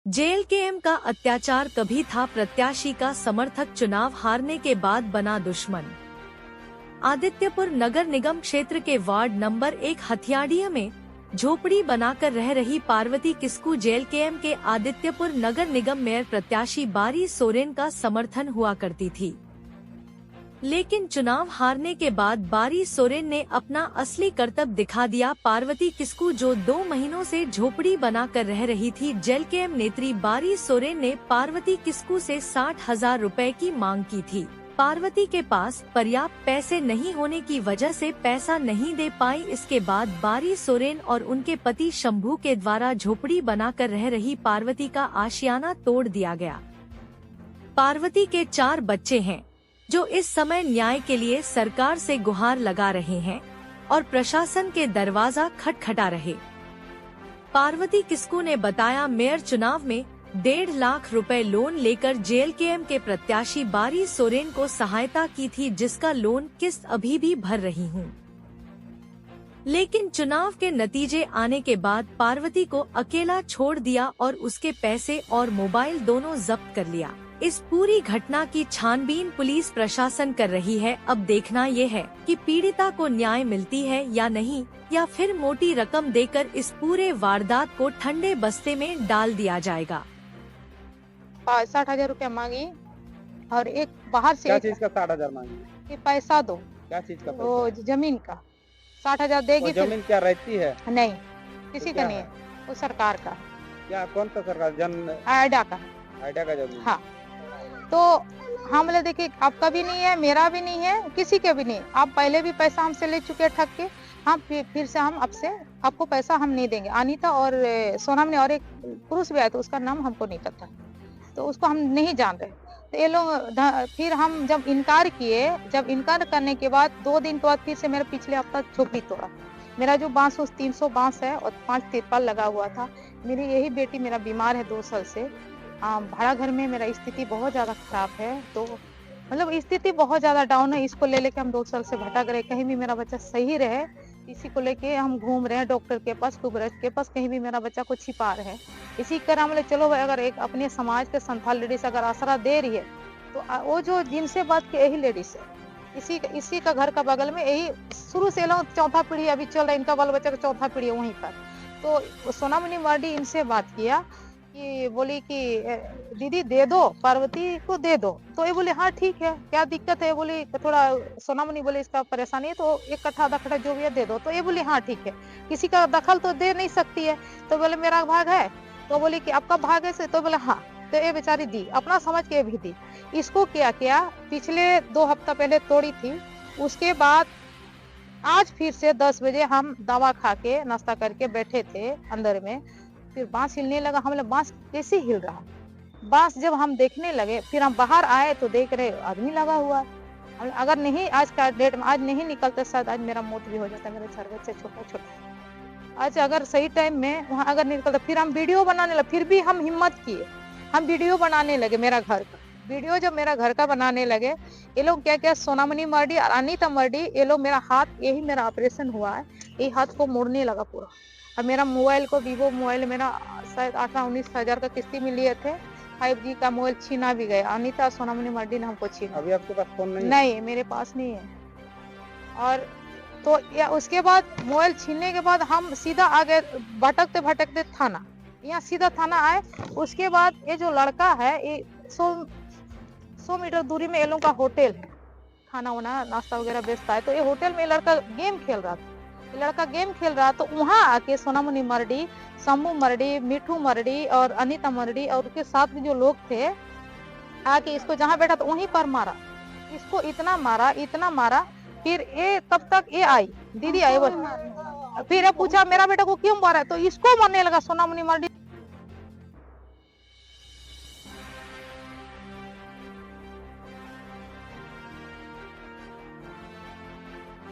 JLKM का अत्याचार कभी था प्रत्याशी का समर्थक चुनाव हारने के बाद बना दुश्मन। आदित्यपुर नगर निगम क्षेत्र के वार्ड नंबर 1 हथियाड़िया में झोपड़ी बनाकर रह रही पार्वती किस्कू जेएलकेएम के आदित्यपुर नगर निगम मेयर प्रत्याशी बारी सोरेन का समर्थन हुआ करती थी। लेकिन चुनाव हारने के बाद बारी सोरेन ने अपना असली करतब दिखा दिया। पार्वती किस्कू जो 2 महीनों से झोपड़ी बनाकर रह रही थी, जेएलकेएम नेत्री बारी सोरेन ने पार्वती किस्कू से 60,000 रुपए की मांग की थी। पार्वती के पास पर्याप्त पैसे नहीं होने की वजह से पैसा नहीं दे पाई। इसके बाद बारी सोरेन और उनके पति शंभू के द्वारा झोपड़ी बनाकर रह रही पार्वती का आशियाना तोड़ दिया गया। पार्वती के 4 बच्चे हैं जो इस समय न्याय के लिए सरकार से गुहार लगा रहे हैं और प्रशासन के दरवाजा खटखटा रहे। पार्वती किस्कू ने बताया, मेयर चुनाव में 1.5 लाख रुपए लोन लेकर जेएलकेएम के प्रत्याशी बारी सोरेन को सहायता की थी, जिसका लोन किस्त अभी भी भर रही हूँ। लेकिन चुनाव के नतीजे आने के बाद पार्वती को अकेला छोड़ दिया और उसके पैसे और मोबाइल दोनों जब्त कर लिया। इस पूरी घटना की छानबीन पुलिस प्रशासन कर रही है। अब देखना ये है कि पीड़िता को न्याय मिलती है या नहीं, या फिर मोटी रकम देकर इस पूरे वारदात को ठंडे बस्ते में डाल दिया जाएगा। 60,000 रुपया मांगी और एक बाहर से क्या चीज का 60,000 मांगी? कि पैसा दो। क्या चीज का वो पैसा? जमीन का 60,000 देगी। जमीन क्या रहती है? नहीं, किसी तो का क्या नहीं है? है, वो सरकार का। क्या कौन सा सरकार? आइडा का। आइडिया का जमीन? हाँ, तो हम बोले देखिए, आपका भी नहीं है, मेरा भी नहीं है, किसी के भी नहीं। आप पहले भी पैसा हमसे ले चुके ठग के। हम फिर से हम आपको पैसा हम नहीं देंगे। अनीता और सोनम ने और एक पुरुष भी आया, तो उसका नाम हमको नहीं पता, तो उसको हम नहीं जान रहे। तो ये लोग फिर हम जब इनकार किए, जब इनकार करने के बाद 2 दिन के बाद फिर से मेरा पिछले हफ्ता झोपड़ी तोड़ा। मेरा जो बांस 300 बांस है और 5 तिरपाल लगा हुआ था। मेरी यही बेटी मेरा बीमार है 2 साल से। भाड़ा घर में मेरा स्थिति बहुत ज्यादा खराब है, तो मतलब स्थिति बहुत ज्यादा डाउन है। इसको ले लेके हम 2 साल से भटक रहे, कहीं भी मेरा बच्चा सही रहे, इसी को लेके हम घूम रहे हैं, डॉक्टर के पास, कुबरज के पास, कहीं भी मेरा बच्चा को छिपा रहे हैं। इसी कारण बोले चलो भाई, अगर एक अपने समाज के संथाल लेडीज अगर आसरा दे रही है, तो वो जो जिनसे बात की यही लेडीज है, इसी का घर का बगल में, यही शुरू से लोग 4था पीढ़ी अभी चल रहा है, इनका बाल बच्चा का 4था पीढ़ी है वहीं पर। तो सोनामणि मर्डी इनसे बात किया कि बोली कि दीदी दे दो, पार्वती को दे दो। तो ये बोले हाँ ठीक है, क्या दिक्कत है? बोली थोड़ा, सोनामणि बोले इसका परेशानी है, तो 1 कट्ठा आधा कट्ठा जो भी है दे दो। तो ये बोली हाँ ठीक है, किसी का दखल तो दे नहीं सकती है। तो बोले मेरा भाग है, तो बोली कि आपका भाग है, तो बोले हाँ। तो ये बेचारी दी, अपना समझ के भी दी। इसको क्या पिछले 2 हफ्ता पहले तोड़ी थी। उसके बाद आज फिर से 10 बजे हम दवा खा के नाश्ता करके बैठे थे अंदर में, फिर बांस हिलने लगा। हम लोग बांस कैसे हिल रहा? बांस जब हम देखने लगे, फिर हम बाहर आए तो देख रहे आदमी लगा हुआ है। अगर नहीं आज का डेट में आज नहीं निकलता, शायद आज मेरा मौत भी हो जाता। मेरा 4 बच्चे छोटा आज अगर सही टाइम में वहाँ अगर नहीं निकलता, फिर हम वीडियो बनाने लगे। फिर भी हम हिम्मत किए, हम वीडियो बनाने लगे मेरा घर का। वीडियो जब मेरा घर का बनाने लगे, ये लोग क्या सोनामणि मर्डी और अनीता मर्डी, ये लोग मेरा हाथ, यही मेरा ऑपरेशन हुआ है, यही हाथ को मोड़ने लगा पूरा। और मेरा मोबाइल को, वीवो मोबाइल मेरा शायद 18-19 हजार का किस्ती में लिए थे, 5G का मोबाइल छीना भी गया। अनीता सोनामणि मर्डी ने हमको छीना। अभी आपके पास फोन नहीं? नहीं, मेरे पास नहीं है। और तो या उसके बाद मोबाइल छीनने के बाद हम सीधा आ गए भटकते भटकते थाना। यहाँ सीधा थाना आए। उसके बाद ये जो लड़का है, ये 100 मीटर दूरी में ये लोगों का होटल है, खाना वाना नाश्ता वगैरह बेचता है। तो ये होटल में लड़का गेम खेल रहा था। तो वहाँ आके सोनामणि मर्डी, शंभू मर्डी, मिठू मर्डी और अनीता मर्डी और उसके साथ में जो लोग थे, आके इसको जहाँ बैठा था वहीं पर मारा। इसको इतना मारा। फिर ये तब तक ये आई, दीदी आई, बोल फिर ये पूछा मेरा बेटा को क्यों मारा है, तो इसको मारने लगा सोनामणि मर्डी।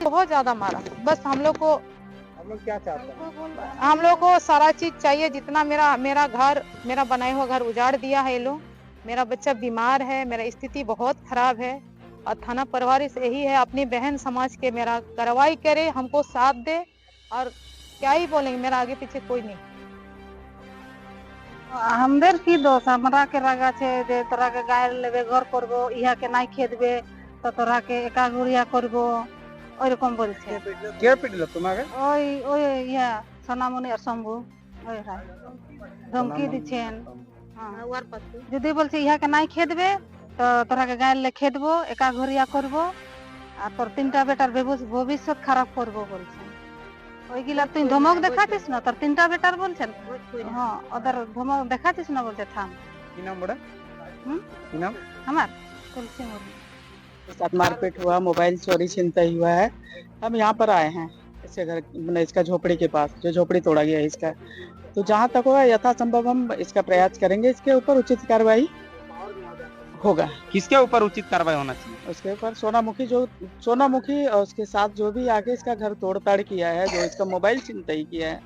बहुत ज्यादा मारा। बस हम लोग क्या चाहते हैं? हम लोग को सारा चीज चाहिए, जितना मेरा घर, मेरा बनाया हुआ घर उजाड़ दिया है ये लोग। मेरा बच्चा बीमार है, मेरा स्थिति बहुत खराब है, और थाना प्रभारी से यही है, अपनी बहन समाज के मेरा कार्रवाई करे, हमको साथ दे, और क्या ही बोलेंगे, मेरा आगे पीछे कोई नहीं। আমাদের কি দোষ আমরা কে রাগাছে যে তোরাকে গায়ের লেবে ঘর করব ইহাকে নাই খেদবে তো তোরাকে একাগুড়িয়া করব ওইরকম বলছে কে পিটলো তোমাকে? ওই ওই ইয়া সোনামণি আর শম্ভু ওই হয় ধমকি দিচ্ছেন হ্যাঁ। যদি বলছে ইহাকে নাই খেদবে তো তোরাকে গায়ের লে খেদবো একাঘরিয়া করব আর তোর 3টা বেটার ভবিষ্যৎ খারাপ করব বলছেন ওইগুলা তুই ধমক দেখাচ্ছিস না তোর 3টা বেটার বলছেন হ্যাঁ ওদের ধমক দেখাচ্ছিস না বলছে থাম কি নাম বড়া? হুম? কি নাম? আমার তুলसी मुर्मू साथ मारपीट हुआ, मोबाइल चोरी छिनतई हुआ है। हम यहाँ पर आए हैं इसके घर मतलब इसका झोपड़ी के पास जो झोपड़ी तोड़ा गया है इसका। तो जहाँ तक होगा यथासंभव हम इसका प्रयास करेंगे, इसके ऊपर उचित कार्रवाई होगा। किसके ऊपर उचित कार्रवाई होना चाहिए? उसके ऊपर सोनामुखी और उसके साथ जो भी आके इसका घर तोड़ ताड़ किया है, जो इसका मोबाइल छिनतई किया है,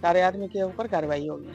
सारे आदमी के ऊपर कार्रवाई होगी।